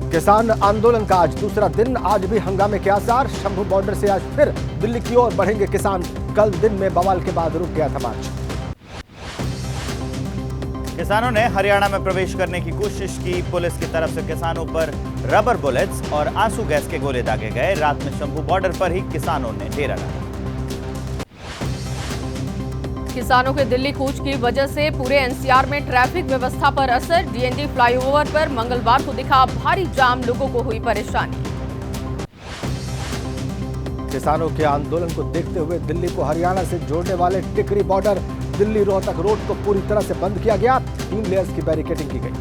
किसान आंदोलन का आज दूसरा दिन, आज भी हंगामे के आसार। शंभू बॉर्डर से आज फिर दिल्ली की ओर बढ़ेंगे किसान। कल दिन में बवाल के बाद रुक गया था मार्च। किसानों ने हरियाणा में प्रवेश करने की कोशिश की। पुलिस की तरफ से किसानों पर रबर बुलेट्स और आंसू गैस के गोले दागे गए। रात में शंभू बॉर्डर पर ही किसानों ने डेरा डाला। किसानों के दिल्ली कूच की वजह से पूरे एनसीआर में ट्रैफिक व्यवस्था पर असर। डीएनडी फ्लाईओवर पर मंगलवार को दिखा भारी जाम, लोगों को हुई परेशानी। किसानों के आंदोलन को देखते हुए दिल्ली को हरियाणा से जोड़ने वाले टिकरी बॉर्डर दिल्ली रोहतक रोड को पूरी तरह से बंद किया गया। 3 लेयर्स की बैरिकेडिंग की गई।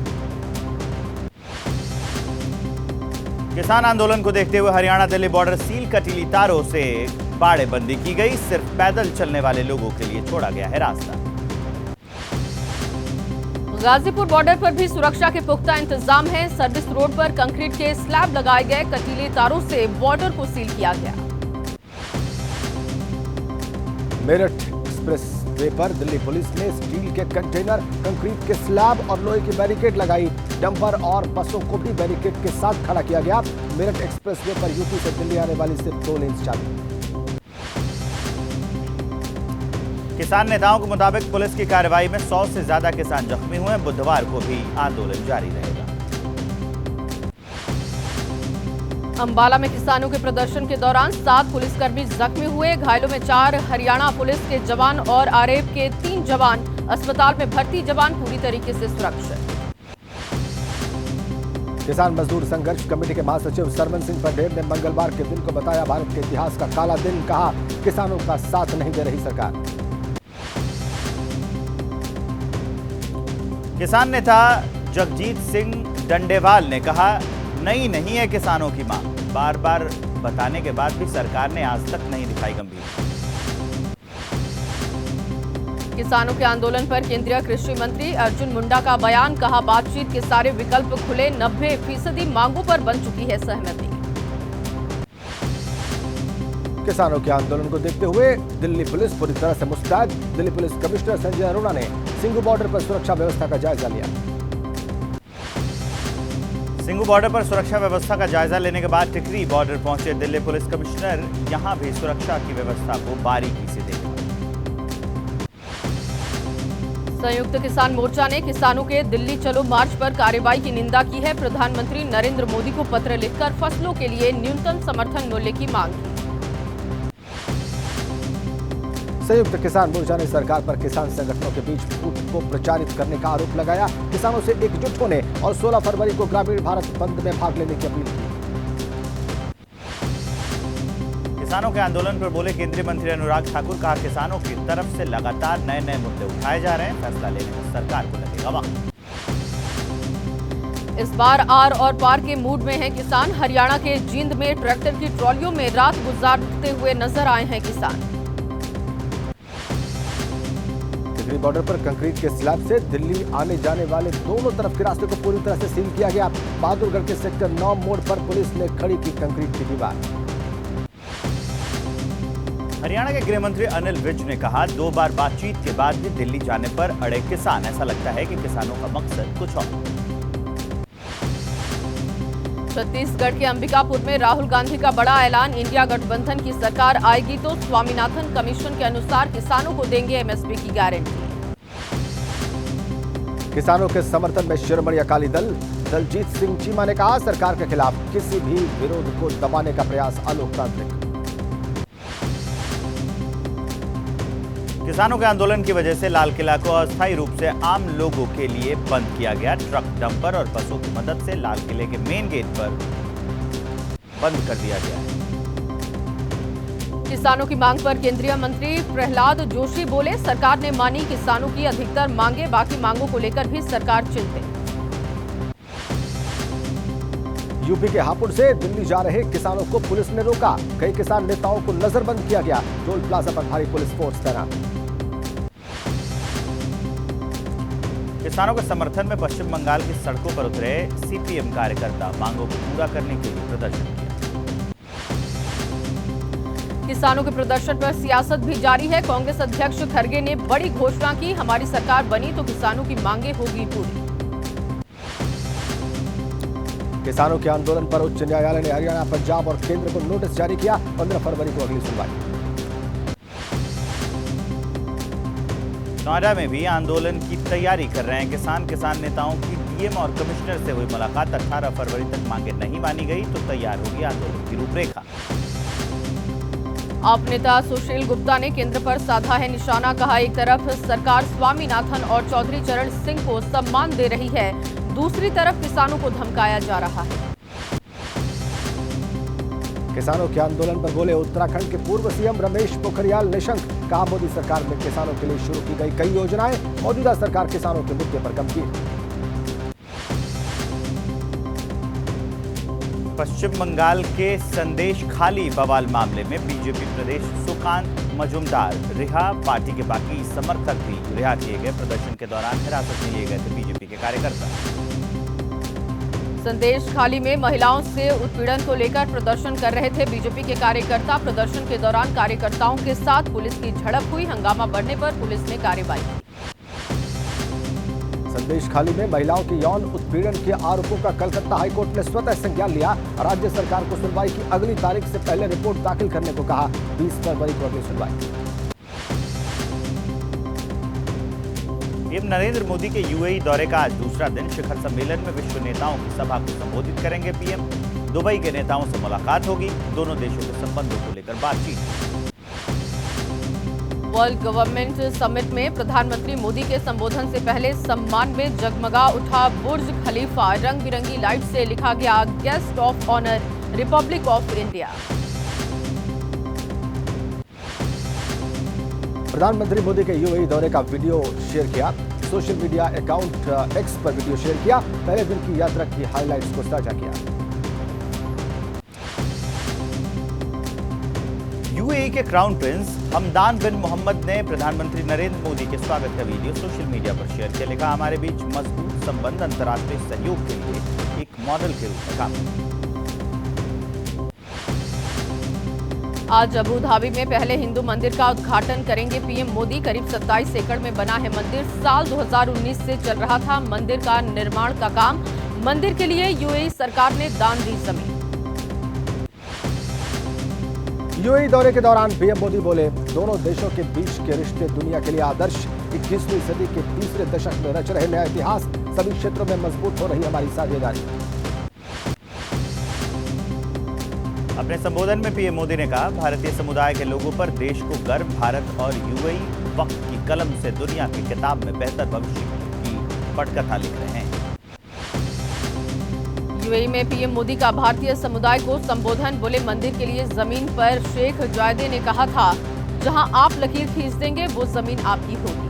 किसान आंदोलन को देखते हुए हरियाणा दिल्ली बॉर्डर सील, कटीली तारों से बाड़ेबंदी की गई। सिर्फ पैदल चलने वाले लोगों के लिए छोड़ा गया है रास्ता। गाजीपुर बॉर्डर पर भी सुरक्षा के पुख्ता इंतजाम है। सर्विस रोड पर कंक्रीट के स्लैब लगाए गए। कटीली तारों से बॉर्डर को सील किया गया। मेरठ एक्सप्रेस वे पर दिल्ली पुलिस ने स्टील के कंटेनर, कंक्रीट के स्लैब और लोहे की बैरिकेड लगाई। डंपर और बसों को भी बैरिकेड के साथ खड़ा किया गया। मेरठ एक्सप्रेस वे पर यूपी से दिल्ली आने वाली सिर्फ 2 लेन चालू। किसान नेताओं के मुताबिक पुलिस की कार्रवाई में 100 से ज्यादा किसान जख्मी हुए। बुधवार को भी आंदोलन जारी रहेगा। अंबाला में किसानों के प्रदर्शन के दौरान 7 पुलिसकर्मी जख्मी हुए। घायलों में 4 हरियाणा पुलिस के जवान और आरएएफ के 3 जवान। अस्पताल में भर्ती जवान पूरी तरीके से सुरक्षित। किसान मजदूर संघर्ष कमेटी के महासचिव सरमन सिंह पटेल ने मंगलवार के दिन को बताया भारत के इतिहास का काला दिन। कहा, किसानों का साथ नहीं दे रही सरकार। किसान नेता जगजीत सिंह डंडेवाल ने कहा, नई नहीं है किसानों की मांग। बार बार बताने के बाद भी सरकार ने आज तक नहीं दिखाई गंभीरता। किसानों के आंदोलन पर केंद्रीय कृषि मंत्री अर्जुन मुंडा का बयान। कहा, बातचीत के सारे विकल्प खुले। 90% मांगों पर बन चुकी है सहमति। किसानों के आंदोलन को देखते हुए दिल्ली पुलिस पूरी तरह से मुस्तैद। दिल्ली पुलिस कमिश्नर संजय अरोड़ा ने सिंघू बॉर्डर पर सुरक्षा व्यवस्था का जायजा लिया। सिंघू बॉर्डर पर सुरक्षा व्यवस्था का जायजा लेने के बाद टिकरी बॉर्डर पहुंचे दिल्ली पुलिस कमिश्नर। यहां भी सुरक्षा की व्यवस्था को बारीकी से देखा। संयुक्त किसान मोर्चा ने किसानों के दिल्ली चलो मार्च पर कार्रवाई की निंदा की है। प्रधानमंत्री नरेंद्र मोदी को पत्र लिखकर फसलों के लिए न्यूनतम समर्थन मूल्य की मांग की। संयुक्त किसान मोर्चा ने सरकार पर किसान संगठनों के बीच फूट को प्रचारित करने का आरोप लगाया। किसानों से एकजुट होने और 16 फरवरी को ग्रामीण भारत बंद में भाग लेने की अपील की। किसानों के आंदोलन पर बोले केंद्रीय मंत्री अनुराग ठाकुर। कहा, किसानों की तरफ से लगातार नए मुद्दे उठाए जा रहे हैं। फैसला लेने में सरकार को लगेगा वक्त। इस बार आर और पार के मूड में है किसान। हरियाणा के जींद में ट्रैक्टर की ट्रॉलियों में रात गुजारते हुए नजर आए हैं किसान। टिकरी बॉर्डर पर कंक्रीट के स्लैब से दिल्ली आने जाने वाले दोनों तरफ के रास्ते को पूरी तरह से सील किया गया। बहादुरगढ़ के सेक्टर 9 मोड़ पर पुलिस ने खड़ी की कंक्रीट की दीवार। हरियाणा के गृह मंत्री अनिल विज ने कहा, 2 बार बातचीत के बाद भी दिल्ली जाने पर अड़े किसान। ऐसा लगता है कि किसानों का मकसद कुछ और। छत्तीसगढ़ के अंबिकापुर में राहुल गांधी का बड़ा ऐलान। इंडिया गठबंधन की सरकार आएगी तो स्वामीनाथन कमीशन के अनुसार किसानों को देंगे एमएसपी की गारंटी। किसानों के समर्थन में शिरोमणि अकाली दल दलजीत सिंह चीमा ने कहा, सरकार के खिलाफ किसी भी विरोध को दबाने का प्रयास अलोकतांत्रिक। किसानों के आंदोलन की वजह से लाल किला को अस्थायी रूप से आम लोगों के लिए बंद किया गया। ट्रक, डंपर और बसों की मदद से लाल किले के मेन गेट पर बंद कर दिया गया है। किसानों की मांग पर केंद्रीय मंत्री प्रहलाद जोशी बोले, सरकार ने मानी किसानों की अधिकतर मांगे। बाकी मांगों को लेकर भी सरकार चिंतित। यूपी के हापुड़ से दिल्ली जा रहे किसानों को पुलिस ने रोका। कई किसान नेताओं को नजरबंद किया गया। टोल प्लाजा पर भारी पुलिस फोर्स तैनात। किसानों के समर्थन में पश्चिम बंगाल की सड़कों पर उतरे सीपीएम कार्यकर्ता। मांगों को पूरा करने के लिए प्रदर्शन किया। किसानों के प्रदर्शन पर सियासत भी जारी है। कांग्रेस अध्यक्ष खड़गे ने बड़ी घोषणा की, हमारी सरकार बनी तो किसानों की मांगे होगी पूरी। किसानों के आंदोलन पर उच्च न्यायालय ने हरियाणा, पंजाब और केंद्र को नोटिस जारी किया। 15 फरवरी को अगली सुनवाई। नोएडा में भी आंदोलन की तैयारी कर रहे हैं किसान नेताओं की डीएम और कमिश्नर से हुई मुलाकात। 18 फरवरी तक मांगे नहीं मानी गई तो तैयार होगी आंदोलन की रूपरेखा। आप नेता सुशील गुप्ता ने केंद्र पर साधा है निशाना। कहा, एक तरफ सरकार स्वामीनाथन और चौधरी चरण सिंह को सम्मान दे रही है, दूसरी तरफ किसानों को धमकाया जा रहा है। किसानों के आंदोलन पर बोले उत्तराखंड के पूर्व सीएम रमेश पोखरियाल निशंक। कहा, मोदी सरकार में किसानों के लिए शुरू की गई कई योजनाएं, मौजूदा सरकार किसानों के मुद्दे पर गंभीर। पश्चिम बंगाल के संदेश खाली बवाल मामले में बीजेपी प्रदेश सुकांत मजूमदार रिहा। पार्टी के बाकी समर्थक भी रिहा किए गए। प्रदर्शन के दौरान हिरासत में लिए गए थे बीजेपी के कार्यकर्ता। संदेश खाली में महिलाओं से उत्पीड़न को लेकर प्रदर्शन कर रहे थे बीजेपी के कार्यकर्ता। प्रदर्शन के दौरान कार्यकर्ताओं के साथ पुलिस की झड़प हुई। हंगामा बढ़ने पर पुलिस ने कार्रवाई की। संदेश खाली में महिलाओं के यौन उत्पीड़न के आरोपों का कलकत्ता हाईकोर्ट ने स्वतः संज्ञान लिया। राज्य सरकार को सुनवाई की अगली तारीख से पहले रिपोर्ट दाखिल करने को कहा। 20 फरवरी को अगली सुनवाई। पीएम नरेंद्र मोदी के यूएई दौरे का आज दूसरा दिन। शिखर सम्मेलन में विश्व नेताओं की सभा को संबोधित करेंगे पीएम। दुबई के नेताओं से मुलाकात होगी। दोनों देशों के संबंधों को लेकर बातचीत। वर्ल्ड गवर्नमेंट समिट में प्रधानमंत्री मोदी के संबोधन से पहले सम्मान में जगमगा उठा बुर्ज खलीफा। रंग बिरंगी लाइट से लिखा गया guest of honour republic of India. प्रधानमंत्री मोदी के यूएई दौरे का वीडियो शेयर किया। सोशल मीडिया अकाउंट एक्स पर वीडियो शेयर किया। पहले दिन की यात्रा की हाइलाइट्स को साझा किया। यूएई के क्राउन प्रिंस हमदान बिन मोहम्मद ने प्रधानमंत्री नरेंद्र मोदी के स्वागत का वीडियो सोशल मीडिया पर शेयर किया। लिखा, हमारे बीच मजबूत संबंध अंतर्राष्ट्रीय सहयोग के लिए एक मॉडल के रूप में काम करते हैं। आज अबू धाबी में पहले हिंदू मंदिर का उद्घाटन करेंगे पीएम मोदी। करीब 27 एकड़ में बना है मंदिर। साल 2019 से चल रहा था मंदिर का निर्माण का काम। मंदिर के लिए यूएई सरकार ने दान दी जमीन। यूएई दौरे के दौरान पीएम मोदी बोले, दोनों देशों के बीच के रिश्ते दुनिया के लिए आदर्श। 21वीं सदी के तीसरे दशक में रच रहे नया इतिहास। सभी क्षेत्रों में मजबूत हो रही हमारी साझेदारी। अपने संबोधन में पीएम मोदी ने कहा, भारतीय समुदाय के लोगों पर देश को गर्व। भारत और यूएई वक्त की कलम से दुनिया की किताब में बेहतर भविष्य की पटकथा लिख रहे हैं। यूएई में पीएम मोदी का भारतीय समुदाय को संबोधन। बोले, मंदिर के लिए जमीन पर शेख जायदे ने कहा था, जहां आप लकीर खींच देंगे वो जमीन आपकी होगी।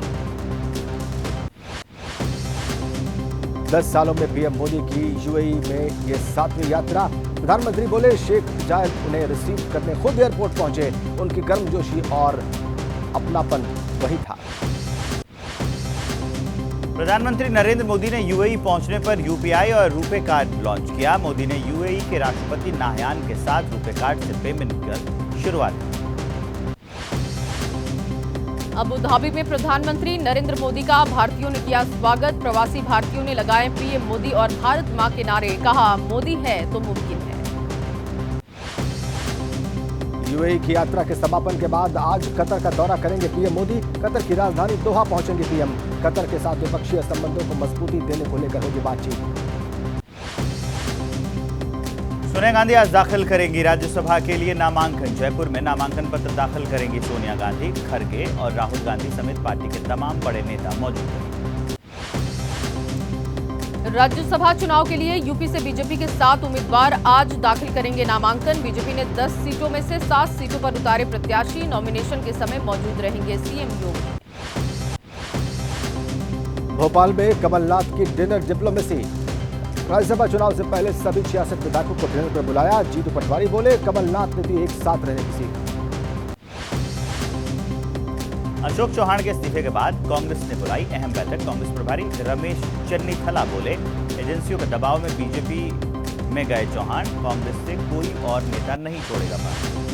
10 सालों में पीएम मोदी की यूएई में ये 7वीं यात्रा। प्रधानमंत्री बोले, शेख जायद उन्हें रिसीव करने खुद एयरपोर्ट पहुंचे। उनकी गर्मजोशी और अपनापन वही था। प्रधानमंत्री नरेंद्र मोदी ने यूएई पहुंचने पर यूपीआई और रुपे कार्ड लॉन्च किया। मोदी ने यूएई के राष्ट्रपति नाहयान के साथ रुपे कार्ड से पेमेंट कर शुरुआत की। अबू धाबी में प्रधानमंत्री नरेंद्र मोदी का भारतीयों ने किया स्वागत। प्रवासी भारतीयों ने लगाए पीएम मोदी और भारत मां के नारे। कहा, मोदी है तो मुमकिन है। यूएई की यात्रा के समापन के बाद आज कतर का दौरा करेंगे पीएम मोदी। कतर की राजधानी दोहा पहुंचेंगे पीएम। कतर के साथ द्विपक्षीय संबंधों को मजबूती देने को लेकर होगी बातचीत। सोनिया गांधी आज दाखिल करेंगी राज्यसभा के लिए नामांकन। जयपुर में नामांकन पत्र दाखिल करेंगी सोनिया गांधी। खड़गे और राहुल गांधी समेत पार्टी के तमाम बड़े नेता मौजूद हैं। राज्यसभा चुनाव के लिए यूपी से बीजेपी के 7 उम्मीदवार आज दाखिल करेंगे नामांकन। बीजेपी ने 10 सीटों में से 7 सीटों पर उतारे प्रत्याशी। नॉमिनेशन के समय मौजूद रहेंगे सीएम योगी। भोपाल में कमलनाथ की डिनर डिप्लोमेसी। राज्यसभा चुनाव से पहले सभी 66 विधायकों को डिनर पर बुलाया। जीतू पटवारी बोले, कमलनाथ ने दी एक साथ रहने की सीख। अशोक चौहान के इस्तीफे के बाद कांग्रेस ने बुलाई अहम बैठक। कांग्रेस प्रभारी रमेश चन्नीथला बोले, एजेंसियों के दबाव में बीजेपी में गए चौहान। कांग्रेस से कोई और नेता नहीं छोड़ेगा पार्टी।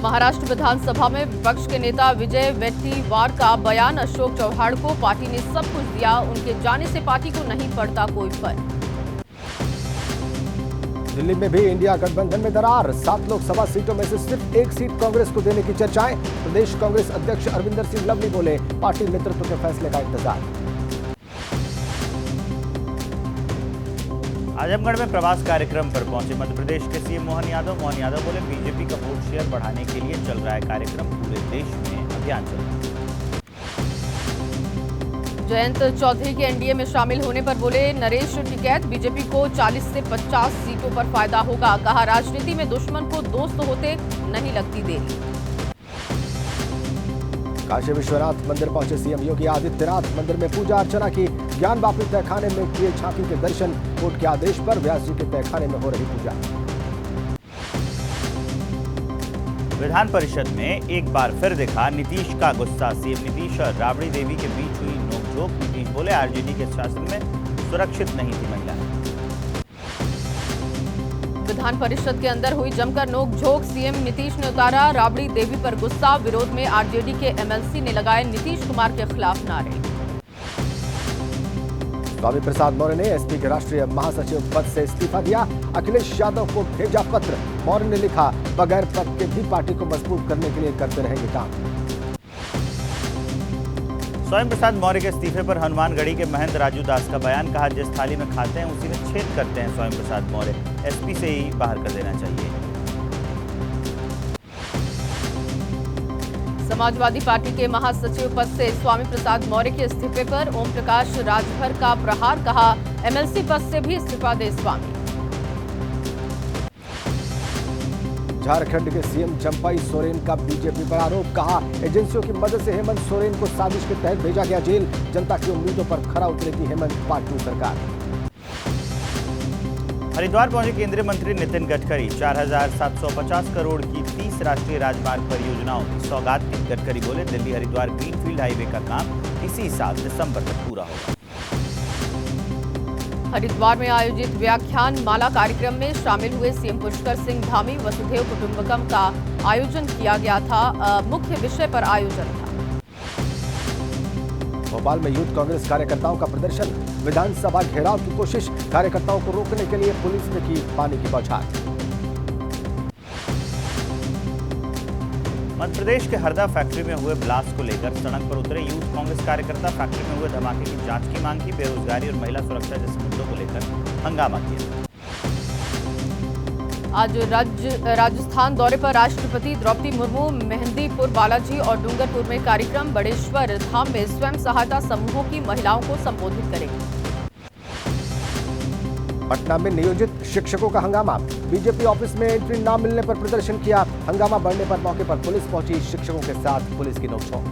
महाराष्ट्र विधानसभा में विपक्ष के नेता विजय वेट्टीवार का बयान। अशोक चौहान को पार्टी ने सब कुछ दिया, उनके जाने से पार्टी को नहीं पड़ता कोई फर्क। दिल्ली में भी इंडिया गठबंधन में दरार। 7 लोकसभा सीटों में से सिर्फ एक सीट कांग्रेस को देने की चर्चाएं। प्रदेश कांग्रेस अध्यक्ष अरविंदर सिंह लवली बोले, पार्टी नेतृत्व के फैसले का इंतजार। आजमगढ़ में प्रवास कार्यक्रम पर पहुंचे मध्य प्रदेश के सीएम मोहन यादव बोले, बीजेपी का वोट शेयर बढ़ाने के लिए चल रहा है कार्यक्रम, पूरे देश में अभियान चल रहा है। जयंत चौधरी के एनडीए में शामिल होने पर बोले नरेश टिकैत, बीजेपी को 40 से 50 सीटों पर फायदा होगा। कहा, राजनीति में दुश्मन को दोस्त होते नहीं लगती देरी। काशी विश्वनाथ मंदिर पहुंचे सीएम योगी आदित्यनाथ, मंदिर में पूजा अर्चना की। ज्ञानवापी तहखाने में किए झांकी के दर्शन। कोर्ट के आदेश पर व्यास जी के तहखाने में हो रही पूजा। विधान परिषद में एक बार फिर दिखा नीतीश का गुस्सा। सीएम नीतीश और राबड़ी देवी के बीच हुई नोकझोंक। नीतीश बोले, आरजेडी के शासन में सुरक्षित नहीं थी महिला। विधान परिषद के अंदर हुई जमकर नोकझोंक। सीएम नीतीश ने उतारा राबड़ी देवी पर गुस्सा। विरोध में आरजेडी के एमएलसी ने लगाए नीतीश कुमार के खिलाफ नारे। स्वामी प्रसाद मौर्य ने एसपी के राष्ट्रीय महासचिव पद से इस्तीफा दिया। अखिलेश यादव को भेजा पत्र। मौर्य ने लिखा, बगैर पद के भी पार्टी को मजबूत करने के लिए करते रहेंगे काम। स्वामी प्रसाद मौर्य के इस्तीफे पर हनुमानगढ़ी के महंत राजू दास का बयान। कहा, जिस थाली में खाते हैं उसी में छेद करते हैं स्वामी प्रसाद मौर्य, एसपी से ही बाहर कर देना चाहिए। समाजवादी पार्टी के महासचिव पद से स्वामी प्रसाद मौर्य के इस्तीफे पर ओम प्रकाश राजभर का प्रहार। कहा, एमएलसी पद से भी इस्तीफा दे स्वामी। झारखंड के सीएम चंपाई सोरेन का बीजेपी पर आरोप। कहा, एजेंसियों की मदद से हेमंत सोरेन को साजिश के तहत भेजा गया जेल। जनता की उम्मीदों पर खरा उतरेगी हेमंत पार्ट 2 सरकार। हरिद्वार पहुंचे केंद्रीय मंत्री नितिन गडकरी। 4,750 करोड़ की 30 राष्ट्रीय राजमार्ग परियोजनाओं की सौगात दी। गडकरी बोले, दिल्ली हरिद्वार ग्रीनफील्ड हाईवे का काम इसी साल दिसंबर तक पूरा होगा। हरिद्वार में आयोजित व्याख्यान माला कार्यक्रम में शामिल हुए सीएम पुष्कर सिंह धामी। वसुधैव कुटुंबकम का आयोजन किया गया था। मुख्य विषय पर आयोजन था। भोपाल में यूथ कांग्रेस कार्यकर्ताओं का प्रदर्शन। विधानसभा घेराव की कोशिश। कार्यकर्ताओं को रोकने के लिए पुलिस ने की पानी की बौछार। मध्य प्रदेश के हरदा फैक्ट्री में हुए ब्लास्ट को लेकर सड़क पर उतरे यूथ कांग्रेस कार्यकर्ता। फैक्ट्री में हुए धमाके की जांच की मांग की। बेरोजगारी और महिला सुरक्षा जैसे मुद्दों को लेकर हंगामा किया। आज राजस्थान दौरे पर राष्ट्रपति द्रौपदी मुर्मू मेहंदीपुर, बालाजी और डूंगरपुर में कार्यक्रम। बड़ेश्वर धाम में स्वयं सहायता समूहों की महिलाओं को संबोधित करेंगे। पटना में नियोजित शिक्षकों का हंगामा। बीजेपी ऑफिस में एंट्री न मिलने पर प्रदर्शन किया। हंगामा बढ़ने पर मौके पर पुलिस पहुंची। शिक्षकों के साथ पुलिस की नोकझोंक।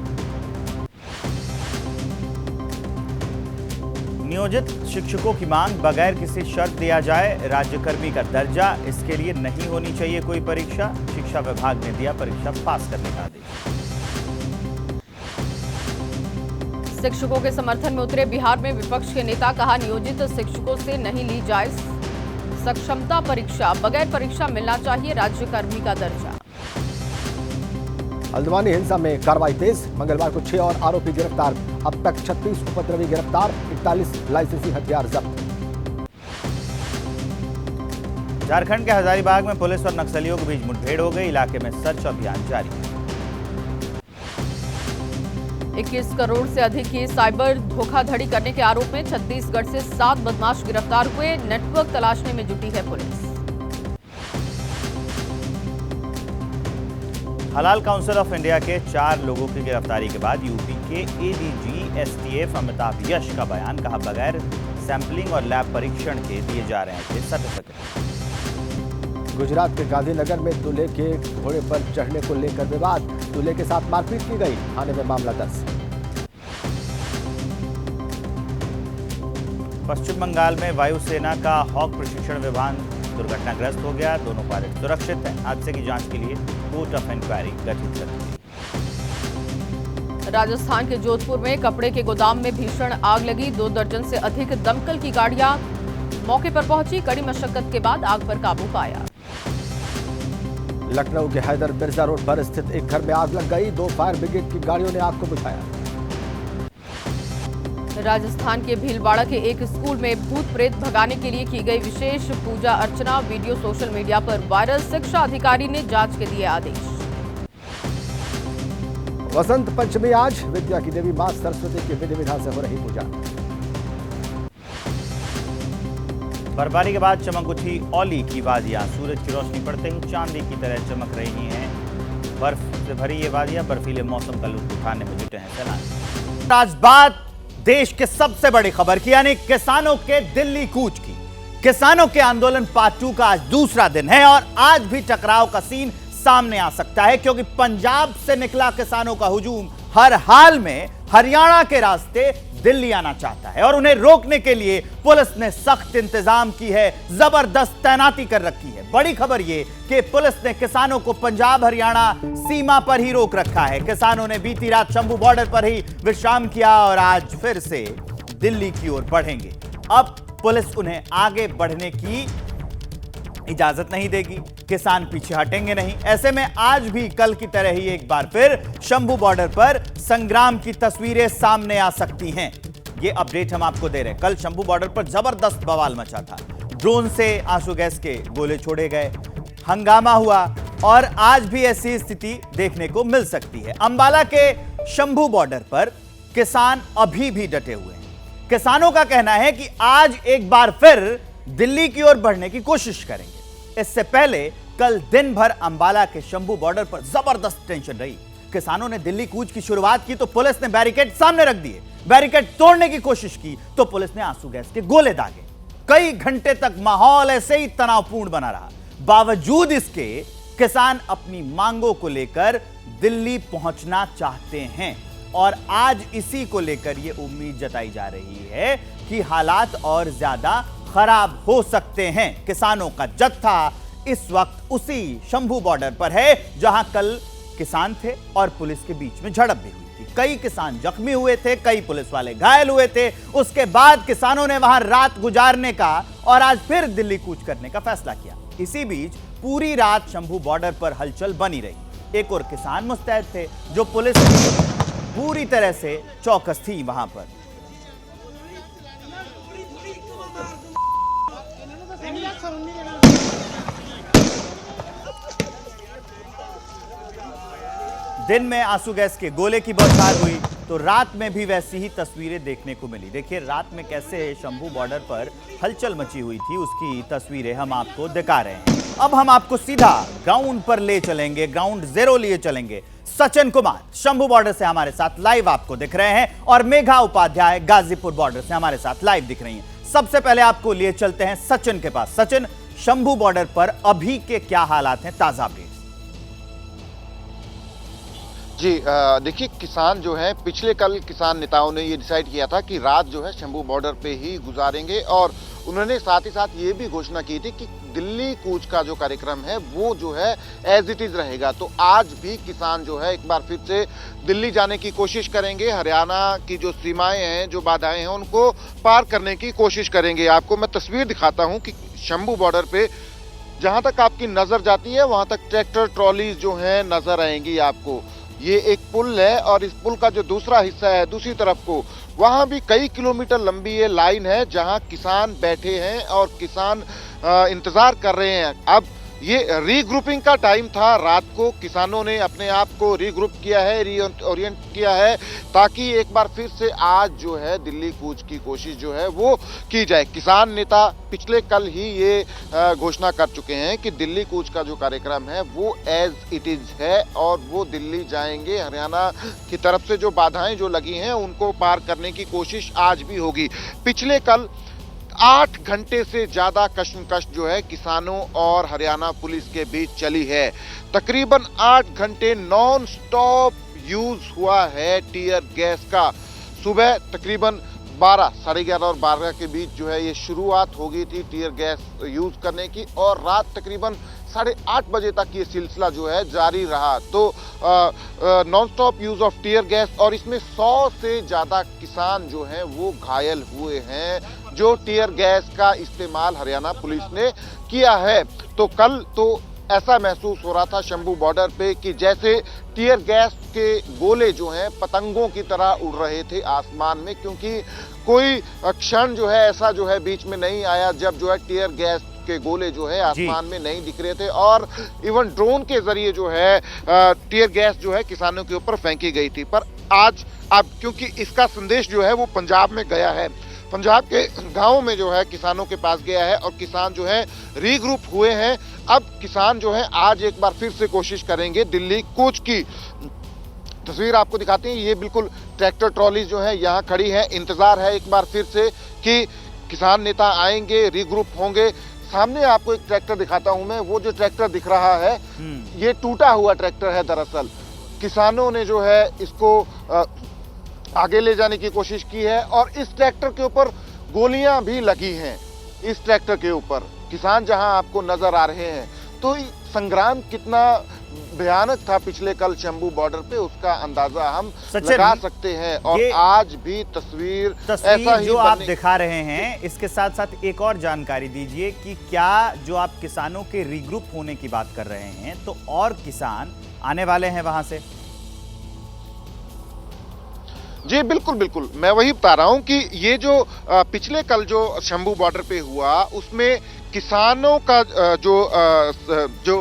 नियोजित शिक्षकों की मांग, बगैर किसी शर्त दिया जाए राज्यकर्मी का दर्जा। इसके लिए नहीं होनी चाहिए कोई परीक्षा। शिक्षा विभाग ने दिया परीक्षा पास करने का आदेश। शिक्षकों के समर्थन में उतरे बिहार में विपक्ष के नेता। कहा, नियोजित शिक्षकों से नहीं ली जाए सक्षमता परीक्षा। बगैर परीक्षा मिलना चाहिए राज्यकर्मी का दर्जा। हल्द्वानी हिंसा में कार्रवाई तेज। मंगलवार को 6 और आरोपी गिरफ्तार। अब तक 36 उपद्रवी गिरफ्तार। 41 लाइसेंसी हथियार जब्त। झारखंड के हजारीबाग में पुलिस और नक्सलियों के बीच मुठभेड़ हो गई। इलाके में सर्च अभियान जारी है। 21 करोड़ से अधिक की साइबर धोखाधड़ी करने के आरोप में छत्तीसगढ़ से 7 बदमाश गिरफ्तार हुए। नेटवर्क तलाशने में जुटी है पुलिस। हलाल काउंसिल ऑफ इंडिया के 4 लोगों की गिरफ्तारी के बाद यूपी के एडीजी एसटीएफ अमिताभ यश का बयान। कहा, बगैर सैंपलिंग और लैब परीक्षण के दिए जा रहे थे सर्टिफिकेट। गुजरात के गांधीनगर में दूल्हे के घोड़े पर चढ़ने को लेकर विवाद। दूल्हे के साथ मारपीट की गई। थाने में मामला दर्ज। पश्चिम बंगाल में वायुसेना का हॉक प्रशिक्षण विमान दुर्घटनाग्रस्त हो गया। दोनों पायलट सुरक्षित हैं। हादसे की जांच के लिए कोर्ट ऑफ इंक्वायरी गठित कर दी गई। राजस्थान के जोधपुर में कपड़े के गोदाम में भीषण आग लगी। 2 दर्जन से अधिक दमकल की गाड़ियां मौके पर पहुंची। कड़ी मशक्कत के बाद आग पर काबू पाया। लखनऊ के हैदर मिर्जा रोड पर स्थित एक घर में आग लग गई। 2 फायर ब्रिगेड की गाड़ियों ने आग को बुझाया। राजस्थान के भीलवाड़ा के एक स्कूल में भूत प्रेत भगाने के लिए की गई विशेष पूजा अर्चना वीडियो सोशल मीडिया पर वायरल। शिक्षा अधिकारी ने जांच के दिए आदेश। वसंत पंचमी आज विद्या की देवी मां सरस्वती की विधि विधान से हो रही पूजा। बर्फबारी के बाद चमक उठी औली की वादियां। सूरज की रोशनी पड़ते ही चांदी की तरह चमक रही हैं। बर्फ से भरी ये वादियां बर्फीले मौसम का लुत्फ उठाने में जुटे हैं सैलानी। आज बात देश के सबसे बड़ी खबर की, यानी किसानों के दिल्ली कूच की। किसानों के आंदोलन पार्ट 2 का आज दूसरा दिन है और आज भी टकराव का सीन सामने आ सकता है, क्योंकि पंजाब से निकला किसानों का हुजूम हर हाल में हरियाणा के रास्ते दिल्ली आना चाहता है और उन्हें रोकने के लिए पुलिस ने सख्त इंतजाम की है, जबरदस्त तैनाती कर रखी है। बड़ी खबर यह कि पुलिस ने किसानों को पंजाब हरियाणा सीमा पर ही रोक रखा है। किसानों ने बीती रात शंभू बॉर्डर पर ही विश्राम किया और आज फिर से दिल्ली की ओर बढ़ेंगे। अब पुलिस उन्हें आगे बढ़ने की इजाजत नहीं देगी, किसान पीछे हटेंगे नहीं। ऐसे में आज भी कल की तरह ही एक बार फिर शंभू बॉर्डर पर संग्राम की तस्वीरें सामने आ सकती हैं। ये अपडेट हम आपको दे रहे हैं। कल शंभू बॉर्डर पर जबरदस्त बवाल मचा था, ड्रोन से आंसू गैस के गोले छोड़े गए, हंगामा हुआ और आज भी ऐसी स्थिति देखने को मिल सकती है। अंबाला के शंभू बॉर्डर पर किसान अभी भी डटे हुए हैं। किसानों का कहना है कि आज एक बार फिर दिल्ली की ओर बढ़ने की कोशिश करेंगे। इससे पहले कल दिन भर अंबाला के शंभू बॉर्डर पर जबरदस्त टेंशन रही। किसानों ने दिल्ली कूच की शुरुआत की तो पुलिस ने बैरिकेड सामने रख दिए, बैरिकेड तोड़ने की कोशिश की तो पुलिस ने आंसू गैस के गोले दागे। कई घंटे तक माहौल ऐसे ही तनावपूर्ण बना रहा। बावजूद इसके किसान अपनी मांगों को लेकर दिल्ली पहुंचना चाहते हैं और आज इसी को लेकर यह उम्मीद जताई जा रही है कि हालात और ज्यादा खराब हो सकते हैं। किसानों का जत्था इस वक्त उसी शंभू बॉर्डर पर है जहां कल किसान थे और पुलिस के बीच में झड़प भी हुई थी। कई किसान जख्मी हुए थे, कई पुलिस वाले घायल हुए थे। उसके बाद किसानों ने वहां रात गुजारने का और आज फिर दिल्ली कूच करने का फैसला किया। इसी बीच पूरी रात शंभू बॉर्डर पर हलचल बनी रही। एक और किसान मुस्तैद थे जो पुलिस पूरी तरह से चौकस थी वहां पर। दिन में आंसू गैस के गोले की बौछार हुई तो रात में भी वैसी ही तस्वीरें देखने को मिली। देखिए रात में कैसे शंभू बॉर्डर पर हलचल मची हुई थी, उसकी तस्वीरें हम आपको दिखा रहे हैं। अब हम आपको सीधा ग्राउंड पर ले चलेंगे, ग्राउंड जीरो लिए चलेंगे। सचिन कुमार शंभू बॉर्डर से हमारे साथ लाइव आपको दिख रहे हैं और मेघा उपाध्याय गाजीपुर बॉर्डर से हमारे साथ लाइव दिख रही हैं। सबसे पहले आपको लिए चलते हैं सचिन के पास। सचिन, शंभू बॉर्डर पर अभी के क्या हालात हैं, ताजा अपडेट। जी देखिए, किसान जो है पिछले कल किसान नेताओं ने ये डिसाइड किया था कि रात जो है शंभू बॉर्डर पे ही गुजारेंगे और उन्होंने साथ ही साथ ये भी घोषणा की थी कि दिल्ली कूच का जो कार्यक्रम है वो जो है एज इट इज रहेगा। तो आज भी किसान जो है एक बार फिर से दिल्ली जाने की कोशिश करेंगे। हरियाणा की जो सीमाएं हैं, जो बाधाएं हैं, उनको पार करने की कोशिश करेंगे। आपको मैं तस्वीर दिखाता हूँ कि शंभू बॉर्डर पे जहाँ तक आपकी नजर जाती है वहाँ तक ट्रैक्टर ट्रॉलीज जो है नजर आएंगी आपको। ये एक पुल है और इस पुल का जो दूसरा हिस्सा है दूसरी तरफ को, वहाँ भी कई किलोमीटर लंबी ये लाइन है जहाँ किसान बैठे हैं और किसान इंतजार कर रहे हैं। अब ये रीग्रुपिंग का टाइम था। रात को किसानों ने अपने आप को रीग्रुप किया है, रीओरिएंट किया है, ताकि एक बार फिर से आज जो है दिल्ली कूच की कोशिश जो है वो की जाए। किसान नेता पिछले कल ही ये घोषणा कर चुके हैं कि दिल्ली कूच का जो कार्यक्रम है वो एज इट इज है और वो दिल्ली जाएंगे। हरियाणा की तरफ से जो बाधाएं जो लगी हैं उनको पार करने की कोशिश आज भी होगी। पिछले कल 8 घंटे से ज्यादा कश्मकश जो है किसानों और हरियाणा पुलिस के बीच चली है। तकरीबन 8 घंटे नॉन स्टॉप यूज हुआ है टीयर गैस का। सुबह तकरीबन 12, साढ़े 11 और 12 के बीच जो है ये शुरुआत हो गई थी टीयर गैस यूज करने की और रात तकरीबन 8:30 बजे तक ये सिलसिला जो है जारी रहा। तो non stop use of tear gas और इसमें 100 से ज़्यादा किसान जो हैं वो घायल हुए हैं, जो टीयर गैस का इस्तेमाल हरियाणा पुलिस ने किया है। तो कल तो ऐसा महसूस हो रहा था शंभू बॉर्डर पे कि जैसे टीयर गैस के गोले जो हैं पतंगों की तरह उड़ रहे थे आसमान में, क्योंकि कोई क्षण जो है ऐसा जो है बीच में नहीं आया जब जो है टीयर गैस के गोले जो है आसमान में नहीं दिख रहे थे और इवन ड्रोन के जरिए जो है टीयर गैस जो है किसानों के ऊपर फेंकी गई थी। पर आज अब क्योंकि इसका संदेश जो है वो पंजाब में गया है, पंजाब के गांवों में जो है किसानों के पास गया है और किसान जो है रीग्रुप हुए हैं। अब किसान जो है आज एक बार फिर से कोशिश करेंगे दिल्ली कूच की। तस्वीर आपको दिखाते हैं, ये बिल्कुल ट्रैक्टर ट्रॉली जो है यहाँ खड़ी है, इंतजार है एक बार फिर से कि किसान नेता आएंगे, रीग्रुप होंगे। सामने आपको एक ट्रैक्टर दिखाता हूं मैं, वो जो ट्रैक्टर दिख रहा है ये टूटा हुआ ट्रैक्टर है। दरअसल किसानों ने जो है इसको आगे ले जाने की कोशिश की है और इस ट्रैक्टर के ऊपर गोलियां भी लगी हैं। इस ट्रैक्टर के ऊपर किसान जहां आपको नजर आ रहे हैं, तो संग्राम कितना भयानक था पिछले कल शंभू बॉर्डर पे, उसका अंदाजा हम लगा सकते हैं। और आज भी तस्वीर ऐसा ही जो आप दिखा रहे हैं, इसके साथ साथ एक और जानकारी दीजिए कि क्या जो आप किसानों के रीग्रुप होने की बात कर रहे हैं, तो और किसान आने वाले हैं वहां से? जी बिल्कुल बिल्कुल, मैं वही बता रहा हूं कि ये जो पिछले कल जो शंभू बॉर्डर पे हुआ उसमें किसानों का जो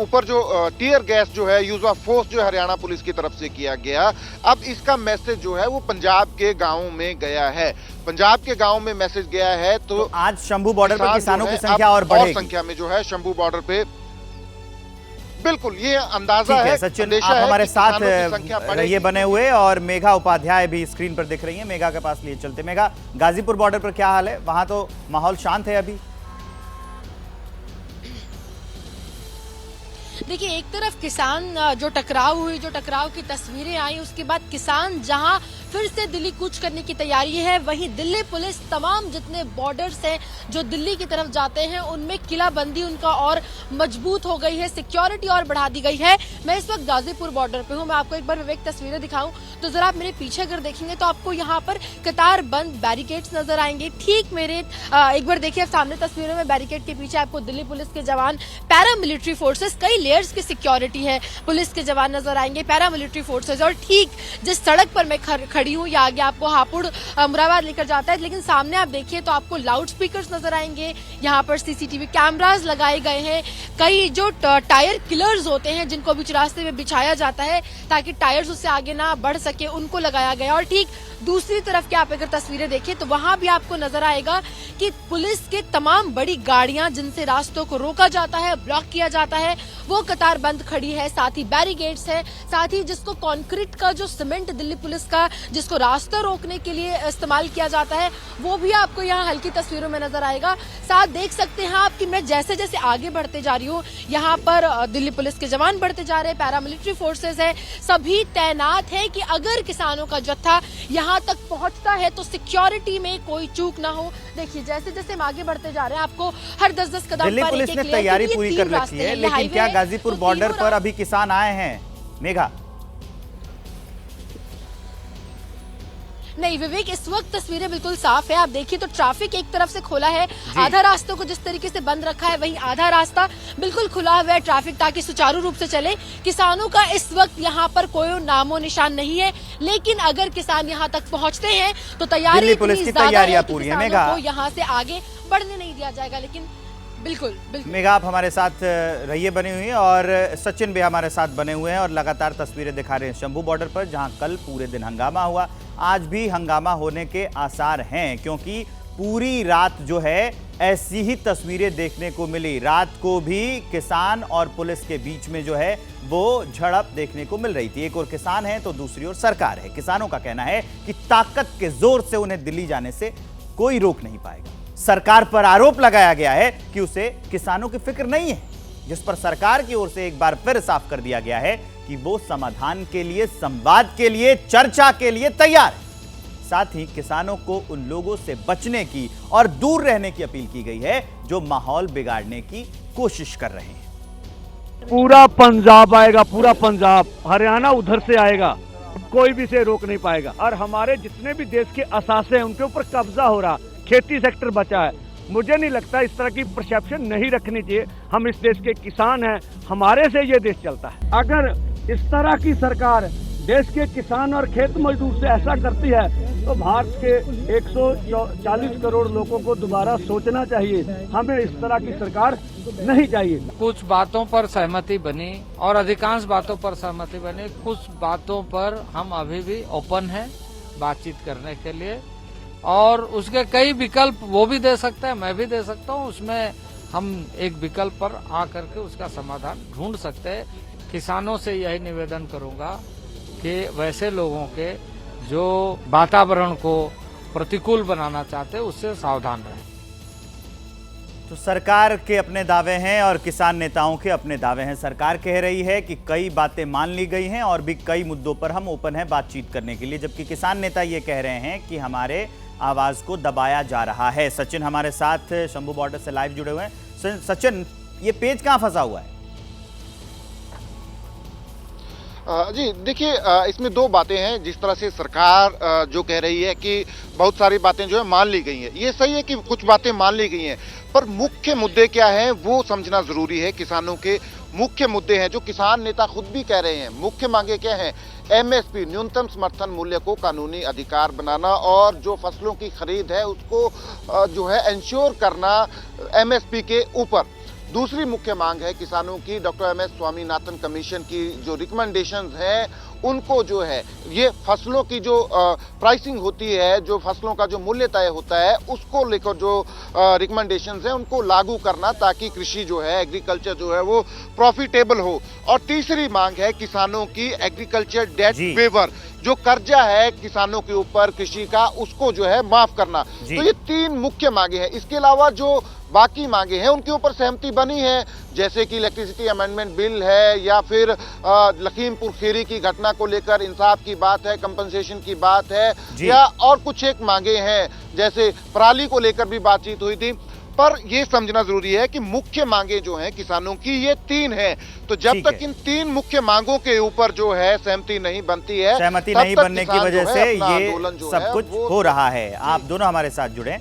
ऊपर जो टीयर गैस जो है यूज ऑफ फोर्स जो हरियाणा पुलिस की तरफ से किया गया, अब इसका मैसेज जो है वो पंजाब के गांवों में गया है, पंजाब के गांव में मैसेज गया है। तो आज शंभू बॉर्डर पर किसानों की संख्या और बढ़ेगी, संख्या में जो है शंभू बॉर्डर पे बिल्कुल ये अंदाजा है। सचिन आप हमारे साथ रहिए बने हुए और मेघा उपाध्याय भी स्क्रीन पर दिख रही हैं, मेघा के पास लिए चलते। मेघा, गाजीपुर बॉर्डर पर क्या हाल है? वहां तो माहौल शांत है अभी। देखिए, एक तरफ किसान जो टकराव की तस्वीरें आई, उसके बाद किसान जहां फिर से दिल्ली कूच करने की तैयारी है, वहीं दिल्ली पुलिस तमाम जितने बॉर्डर्स हैं जो दिल्ली की तरफ जाते हैं उनमें किलाबंदी उनका और मजबूत हो गई है, सिक्योरिटी और बढ़ा दी गई है। मैं इस वक्त गाजीपुर बॉर्डर पे हूं, मैं आपको एक बार विवेक तस्वीरें दिखाऊं तो जरा आप मेरे पीछे अगर देखेंगे तो आपको यहाँ पर कतार बंद बैरिकेड्स नजर आएंगे। ठीक मेरे एक बार देखिए सामने तस्वीरों में, बैरिकेड के पीछे आपको दिल्ली पुलिस के जवान, पैरामिलिट्री फोर्सेस, कई लेयर्स की सिक्योरिटी है, पुलिस के जवान नजर आएंगे, पैरामिलिट्री फोर्सेस। और ठीक जिस सड़क पर मैं खड़ी हूँ, या आगे आपको हापुड़ मुरादाबाद लेकर जाता है, लेकिन सामने आप देखिए तो आपको लाउड स्पीकर्स नजर आएंगे, यहाँ पर सीसीटीवी कैमरास लगाए गए हैं, कई जो टायर किलर्स होते हैं जिनको बीच रास्ते में बिछाया जाता है ताकि टायर्स उससे आगे ना बढ़ सके, उनको लगाया गया। और ठीक दूसरी तरफ की आप अगर तस्वीरें देखें तो वहां भी आपको नजर आएगा कि पुलिस के तमाम बड़ी गाड़ियां जिनसे रास्तों को रोका जाता है, ब्लॉक किया जाता है, वो कतार बंद खड़ी है, साथ ही बैरिकेड्स है, साथ ही जिसको कंक्रीट का जो सीमेंट दिल्ली पुलिस का जिसको रास्ता रोकने के लिए इस्तेमाल किया जाता है, वो भी आपको यहाँ हल्की तस्वीरों में नजर आएगा। साथ देख सकते हैं आप कि मैं जैसे जैसे आगे बढ़ते जा रही हूँ, यहाँ पर दिल्ली पुलिस के जवान बढ़ते जा रहे हैं, पैरामिलिट्री फोर्सेस है, सभी तैनात है कि अगर किसानों का जत्था यहाँ तक पहुंचता है तो सिक्योरिटी में कोई चूक ना हो। देखिए जैसे जैसे हम आगे बढ़ते जा रहे हैं, आपको हर 10-10 कदम पर दिल्ली पुलिस ने तैयारी पूरी कर रखी है, लेकिन क्या गाजीपुर बॉर्डर पर अभी किसान आए हैं? मेघा, नहीं विवेक, इस वक्त तस्वीरें बिल्कुल साफ है। आप देखिए तो ट्रैफिक एक तरफ से खोला है, आधा रास्तों को जिस तरीके से बंद रखा है, वहीं आधा रास्ता बिल्कुल खुला हुआ है ट्रैफिक ताकि सुचारू रूप से चले। किसानों का इस वक्त यहाँ पर कोई नामो निशान नहीं है, लेकिन अगर किसान यहाँ तक पहुँचते हैं तो तैयारी पुलिस की तैयारियां पूरी है। मेघा, यहाँ से आगे बढ़ने नहीं दिया जाएगा, लेकिन बिल्कुल बिल्कुल। मेघा आप हमारे साथ रहिए बने हुए हैं और सचिन भी हमारे साथ बने हुए हैं और लगातार तस्वीरें दिखा रहे हैं शंभू बॉर्डर पर, जहां कल पूरे दिन हंगामा हुआ, आज भी हंगामा होने के आसार हैं, क्योंकि पूरी रात जो है ऐसी ही तस्वीरें देखने को मिली। रात को भी किसान और पुलिस के बीच में जो है वो झड़प देखने को मिल रही थी। एक और किसान है तो दूसरी ओर सरकार है। किसानों का कहना है कि ताकत के जोर से उन्हें दिल्ली जाने से कोई रोक नहीं पाएगा। सरकार पर आरोप लगाया गया है कि उसे किसानों की फिक्र नहीं है, जिस पर सरकार की ओर से एक बार फिर साफ कर दिया गया है कि वो समाधान के लिए, संवाद के लिए, चर्चा के लिए तैयार है। साथ ही किसानों को उन लोगों से बचने की और दूर रहने की अपील की गई है जो माहौल बिगाड़ने की कोशिश कर रहे हैं। पूरा पंजाब आएगा, पूरा पंजाब, हरियाणा उधर से आएगा, कोई भी से रोक नहीं पाएगा। और हमारे जितने भी देश के असासे हैं उनके ऊपर कब्जा हो रहा, खेती सेक्टर बचा है, मुझे नहीं लगता इस तरह की परसेप्शन नहीं रखनी चाहिए। हम इस देश के किसान हैं, हमारे से ये देश चलता है। अगर इस तरह की सरकार देश के किसान और खेत मजदूर से ऐसा करती है तो भारत के 140 करोड़ लोगों को दोबारा सोचना चाहिए। हमें इस तरह की सरकार नहीं चाहिए। कुछ बातों पर सहमति बनी और अधिकांश बातों पर सहमति बनी। कुछ बातों पर हम अभी भी ओपन हैं बातचीत करने के लिए, और उसके कई विकल्प वो भी दे सकते हैं, मैं भी दे सकता हूँ। उसमें हम एक विकल्प पर आकर के उसका समाधान ढूंढ सकते हैं। किसानों से यही निवेदन करूंगा कि वैसे लोगों के जो वातावरण को प्रतिकूल बनाना चाहते हैं उससे सावधान रहें। तो सरकार के अपने दावे हैं और किसान नेताओं के अपने दावे हैं। सरकार कह रही है कि कई बातें मान ली गई हैं और भी कई मुद्दों पर हम ओपन हैं बातचीत करने के लिए, जबकि किसान नेता ये कह रहे हैं कि हमारे आवाज को दबाया जा रहा है। सचिन हमारे साथ शंभू बॉर्डर से लाइव जुड़े हुए हैं। सचिन, ये पेच कहां फंसा हुआ है? जी देखिए, इसमें दो बातें हैं। जिस तरह से सरकार जो कह रही है कि बहुत सारी बातें जो है मान ली गई हैं, ये सही है कि कुछ बातें मान ली गई हैं, पर मुख्य मुद्दे क्या हैं वो समझना जरूरी है। किसानों के मुख्य मुद्दे हैं जो किसान नेता खुद भी कह रहे हैं। मुख्य मांगे क्या हैं? एमएसपी, न्यूनतम समर्थन मूल्य को कानूनी अधिकार बनाना और जो फसलों की खरीद है उसको जो है इंश्योर करना एमएसपी के ऊपर। दूसरी मुख्य मांग है किसानों की doctor M S Swaminathan commission की जो रिकमेंडेशंस हैं उनको जो है ये फसलों की जो प्राइसिंग होती है, जो फसलों का जो मूल्य तय होता है उसको लेकर जो रिकमेंडेशंस हैं उनको लागू करना, ताकि कृषि जो है, एग्रीकल्चर जो है वो प्रॉफिटेबल हो। और तीसरी मांग है किसानों की एग्रीकल्चर डेट वेवर, जो कर्जा है किसानों के ऊपर कृषि का उसको जो है माफ करना। तो ये तीन मुख्य मांगे हैं। इसके अलावा जो बाकी मांगे हैं उनके ऊपर सहमति बनी है, जैसे कि इलेक्ट्रिसिटी अमेंडमेंट बिल है या फिर लखीमपुर खीरी की घटना को लेकर इंसाफ की बात है, कंपनसेशन की बात है, या और कुछ एक मांगे हैं जैसे पराली को लेकर भी बातचीत हुई थी। पर यह समझना जरूरी है कि मुख्य मांगे जो हैं किसानों की ये तीन हैं। तो जब तक इन तीन मुख्य मांगों के ऊपर जो है सहमति नहीं बनती है, सहमति नहीं बनने की वजह से ये सब कुछ हो रहा है। आप दोनों हमारे साथ जुड़े।